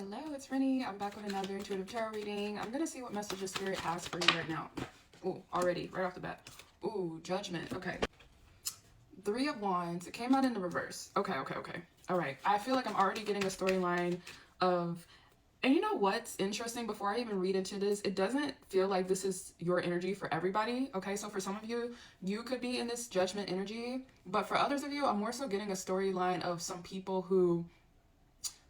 Hello, it's Rennie. I'm back with another intuitive tarot reading. I'm going to see what messages Spirit has for you right now. Oh, already, right off the bat. Ooh, Judgment. Okay. Three of Wands. It came out in the reverse. Okay. All right. I feel like I'm already getting a storyline of... And you know what's interesting? Before I even read into this, it doesn't feel like this is your energy for everybody. Okay, so for some of you, you could be in this Judgment energy. But for others of you, I'm more so getting a storyline of some people who...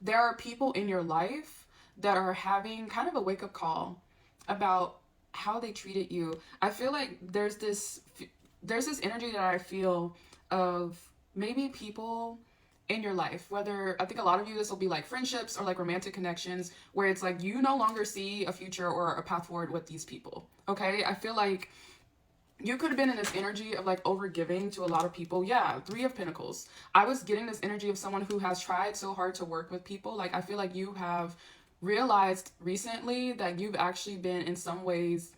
There are people in your life that are having kind of a wake-up call about how they treated you. I feel like there's this energy that I feel of maybe people in your life, whether, I think a lot of you, this will be like friendships or like romantic connections, where it's like you no longer see a future or a path forward with these people. Okay, I feel like you could have been in this energy of like over giving to a lot of people. Yeah, Three of Pentacles. I was getting this energy of someone who has tried so hard to work with people. Like, I feel like you have realized recently that you've actually been in some ways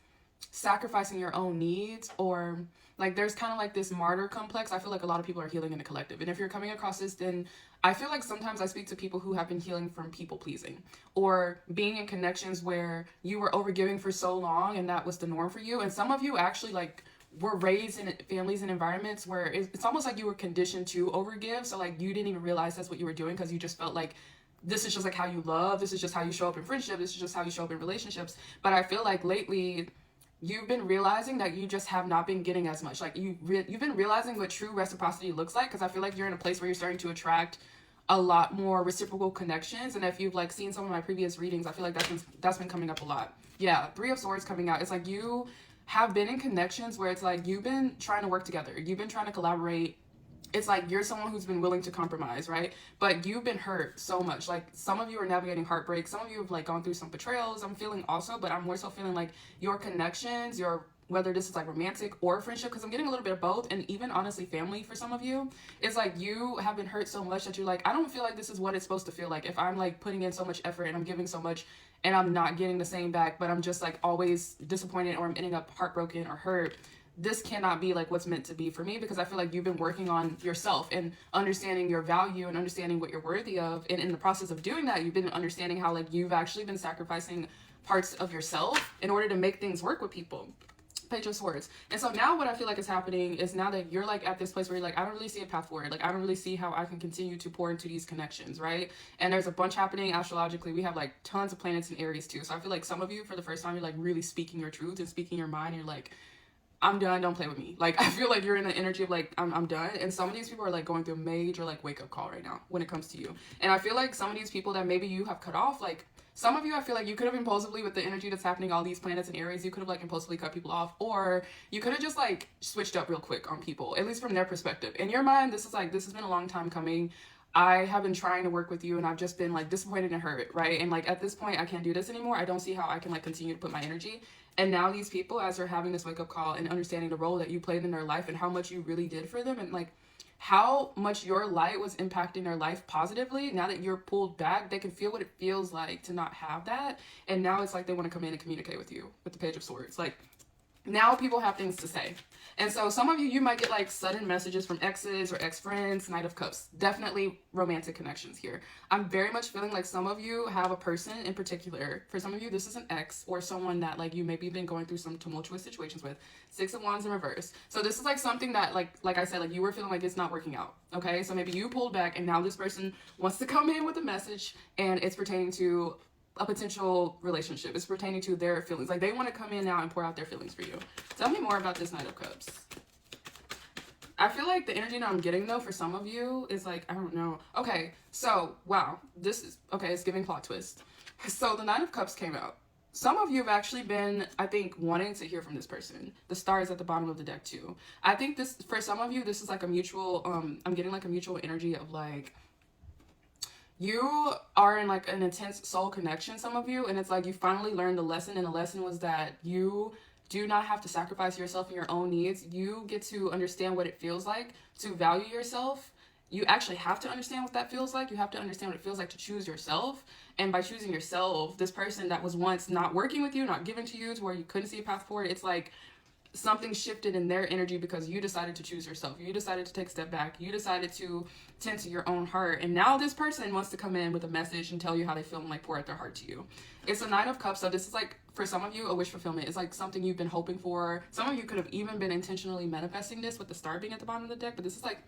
sacrificing your own needs, or like there's kind of like this martyr complex. I feel like a lot of people are healing in the collective. And if you're coming across this, then I feel like sometimes I speak to people who have been healing from people pleasing or being in connections where you were overgiving for so long and that was the norm for you. And some of you actually like were raised in families and environments where it's almost like you were conditioned to overgive. So like you didn't even realize that's what you were doing because you just felt like this is just like how you love. This is just how you show up in friendship. This is just how you show up in relationships. But I feel like lately you've been realizing that you just have not been getting as much. Like you've been realizing what true reciprocity looks like, because I feel like you're in a place where you're starting to attract a lot more reciprocal connections. And if you've like seen some of my previous readings, I feel like that's been coming up a lot. Yeah, Three of Swords coming out. It's like you have been in connections where it's like you've been trying to work together. You've been trying to collaborate. It's like you're someone who's been willing to compromise, right? But you've been hurt so much. Like some of you are navigating heartbreak. Some of you have like gone through some betrayals. I'm feeling also, but I'm more so feeling like your connections, whether this is like romantic or friendship, because I'm getting a little bit of both, and even honestly family for some of you, it's like you have been hurt so much that you're like, I don't feel like this is what it's supposed to feel like. If I'm like putting in so much effort and I'm giving so much and I'm not getting the same back, but I'm just like always disappointed, or I'm ending up heartbroken or hurt, this cannot be like what's meant to be for me, because I feel like you've been working on yourself and understanding your value and understanding what you're worthy of. And in the process of doing that, you've been understanding how like you've actually been sacrificing parts of yourself in order to make things work with people. Page of Swords. And so now what I feel like is happening is, now that you're like at this place where you're like, I don't really see a path forward. Like, I don't really see how I can continue to pour into these connections, right? And there's a bunch happening astrologically. We have like tons of planets in Aries too. So I feel like some of you, for the first time, you're like really speaking your truth and speaking your mind. You're like, I'm done, don't play with me. Like, I feel like you're in the energy of like, I'm done. And some of these people are like going through a major like wake up call right now when it comes to you. And I feel like some of these people that maybe you have cut off, like some of you, I feel like you could have impulsively, with the energy that's happening, all these planets in Aries, you could have like impulsively cut people off, or you could have just like switched up real quick on people, at least from their perspective. In your mind, this has been a long time coming. I have been trying to work with you and I've just been like disappointed and hurt, right? And like at this point, I can't do this anymore. I don't see how I can like continue to put my energy. And now these people, as they're having this wake up call and understanding the role that you played in their life and how much you really did for them, and like how much your light was impacting their life positively, now that you're pulled back, they can feel what it feels like to not have that. And now it's like they want to come in and communicate with you with the Page of Swords. Like, now people have things to say. And so some of you might get like sudden messages from exes or ex-friends. Knight of Cups, definitely romantic connections here. I'm very much feeling like some of you have a person in particular. For some of you, this is an ex or someone that like you maybe been going through some tumultuous situations with. Six of Wands in reverse. So this is like something that like I said, like you were feeling like it's not working out. Okay, so maybe you pulled back and now this person wants to come in with a message, and it's pertaining to a potential relationship. It's pertaining to their feelings. Like they want to come in now and pour out their feelings for you. Tell me more about this Knight of Cups. I feel like the energy that I'm getting though for some of you is like, I don't know. Okay, so wow, this is okay. It's giving plot twist. So the Knight of Cups came out. Some of you have actually been, I think, wanting to hear from this person. The star is at the bottom of the deck too. I think this, for some of you, this is like a mutual, I'm getting like a mutual energy of like, you are in like an intense soul connection, some of you, and it's like you finally learned the lesson, and the lesson was that you do not have to sacrifice yourself and your own needs. You get to understand what it feels like to value yourself. You actually have to understand what that feels like. You have to understand what it feels like to choose yourself. And by choosing yourself, this person that was once not working with you, not giving to you, to where you couldn't see a path forward, it's like something shifted in their energy because you decided to choose yourself. You decided to take a step back. You decided to tend to your own heart. And now this person wants to come in with a message and tell you how they feel and like pour out their heart to you. It's a Nine of Cups. So this is like, for some of you, a wish fulfillment. It's like something you've been hoping for. Some of you could have even been intentionally manifesting this with the star being at the bottom of the deck. But this is like,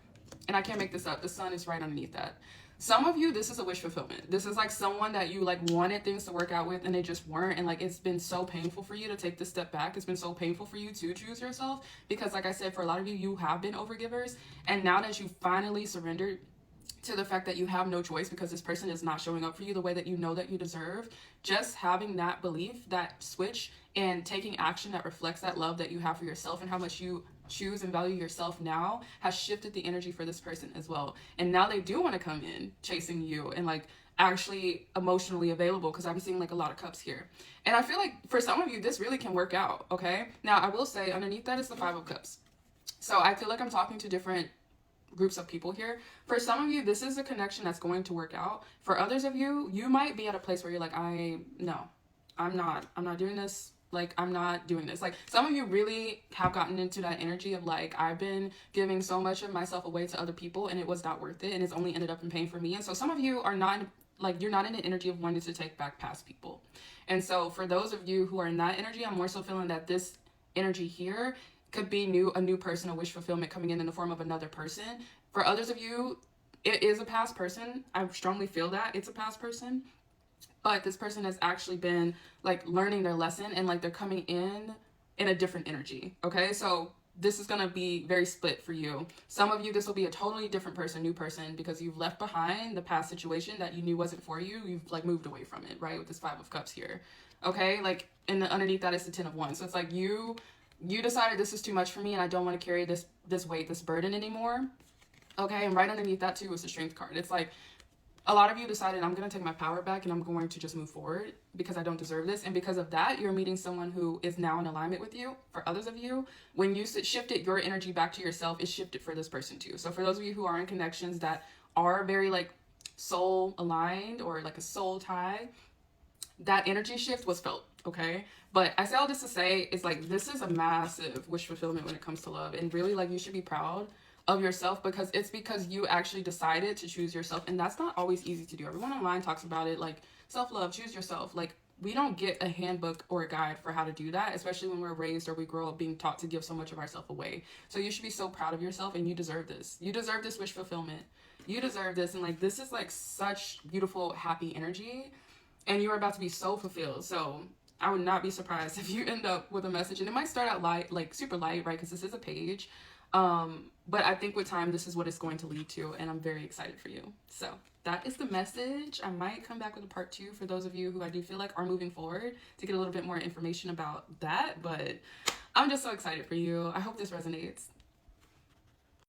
and I can't make this up, the sun is right underneath that. Some of you, this is a wish fulfillment. This is like someone that you like wanted things to work out with and they just weren't. And like, it's been so painful for you to take this step back. It's been so painful for you to choose yourself because like I said, for a lot of you, you have been overgivers. And now that you finally surrendered to the fact that you have no choice because this person is not showing up for you the way that you know that you deserve, just having that belief, that switch, and taking action that reflects that love that you have for yourself and how much you choose and value yourself now has shifted the energy for this person as well. And now they do want to come in chasing you and like actually emotionally available, because I'm seeing like a lot of cups here. And I feel like for some of you, this really can work out, okay? Now, I will say underneath that is the Five of Cups. So I feel like I'm talking to different groups of people here. For some of you, this is a connection that's going to work out. For others of you, you might be at a place where you're like, I'm not doing this. Like, I'm not doing this. Like, some of you really have gotten into that energy of like, I've been giving so much of myself away to other people and it was not worth it. And it's only ended up in pain for me. And so some of you are not like, you're not in the energy of wanting to take back past people. And so for those of you who are in that energy, I'm more so feeling that this energy here could be a new person, a wish fulfillment coming in the form of another person. For others of you, it is a past person. I strongly feel that it's a past person. But this person has actually been like learning their lesson and like they're coming in a different energy. Okay, so this is going to be very split for you. Some of you, this will be a totally different person, new person, because you've left behind the past situation that you knew wasn't for you. You've like moved away from it, right? With this Five of Cups here. Okay, like underneath that is the Ten of Wands. So it's like you decided this is too much for me and I don't want to carry this weight, this burden anymore. Okay, and right underneath that too is the Strength card. It's like, a lot of you decided I'm going to take my power back and I'm going to just move forward because I don't deserve this. And because of that, you're meeting someone who is now in alignment with you. For others of you, when you shifted your energy back to yourself, it shifted for this person too. So for those of you who are in connections that are very like soul aligned or like a soul tie, that energy shift was felt, okay? But I say all this to say is like, this is a massive wish fulfillment when it comes to love. And really like you should be proud of yourself because you actually decided to choose yourself. And that's not always easy to do. Everyone online talks about it, like self-love, choose yourself. Like we don't get a handbook or a guide for how to do that, especially when we're raised or we grow up being taught to give so much of ourselves away. So you should be so proud of yourself and you deserve this. You deserve this wish fulfillment. You deserve this. And like, this is like such beautiful, happy energy and you're about to be so fulfilled. So I would not be surprised if you end up with a message and it might start out light, like super light, right? Because this is a page. But I think with time, this is what it's going to lead to, and I'm very excited for you. So that is the message. I might come back with a part 2 for those of you who I do feel like are moving forward to get a little bit more information about that, but I'm just so excited for you. I hope this resonates.